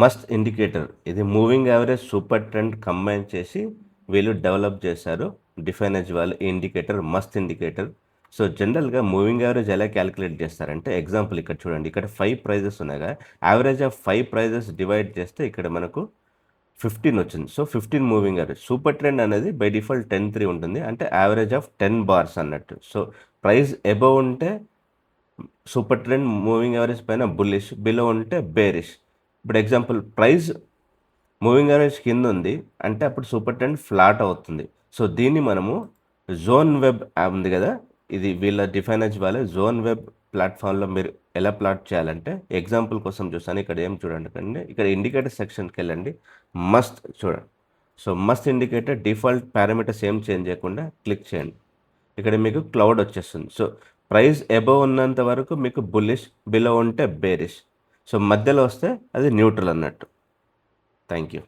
Must indicator ఇది moving average super trend combine చేసి వీళ్ళు డెవలప్ చేశారు డిఫైన్ ఎడ్జ్ వాళ్ళు. ఈ ఇండికేటర్ మస్ట్ ఇండికేటర్. సో జనరల్గా మూవింగ్ యావరేజ్ ఎలా క్యాలిక్యులేట్ చేస్తారంటే ఎగ్జాంపుల్ ఇక్కడ చూడండి, ఇక్కడ 5 ప్రైజెస్ ఉన్నాయిగా, యావరేజ్ ఆఫ్ 5 ప్రైజెస్ డివైడ్ చేస్తే ఇక్కడ మనకు 15 వచ్చింది. So 15 moving average. Super trend అనేది బై డిఫాల్ట్ 10-3 ఉంటుంది, అంటే యావరేజ్ ఆఫ్ 10 బార్స్ అన్నట్టు. సో ప్రైస్ అబవ్ ఉంటే సూపర్ ట్రెండ్ మూవింగ్ యావరేజ్ పైన బుల్లిష్, బిలో ఉంటే బేరిష్. ఇప్పుడు ఎగ్జాంపుల్ ప్రైస్ మూవింగ్ యావరేజ్ కింద ఉంది అంటే అప్పుడు సూపర్ ట్రెండ్ ఫ్లాట్ అవుతుంది. సో దీన్ని మనము జోన్ వెబ్ ఉంది కదా, ఇది వీళ్ళ డిఫైన్ ఎడ్జ్ వాళ్ళే జోన్ వెబ్ ప్లాట్ఫామ్లో మీరు ఎలా ప్లాట్ చేయాలంటే ఎగ్జాంపుల్ కోసం చూస్తాను. ఇక్కడ ఏం చూడండి కండి, ఇక్కడ ఇండికేటర్ సెక్షన్కి వెళ్ళండి, మస్ట్ చూడండి. So must indicator default parameters ఏం చేంజ్ చేయకుండా క్లిక్ చేయండి. ఇక్కడ మీకు క్లౌడ్ వచ్చేస్తుంది. సో ప్రైస్ అబవ్ ఉన్నంత వరకు మీకు బుల్లిష్, బిలో ఉంటే బేరిష్. సో మధ్యలో వస్తే అది న్యూట్రల్ అన్నట్టు. Thank you.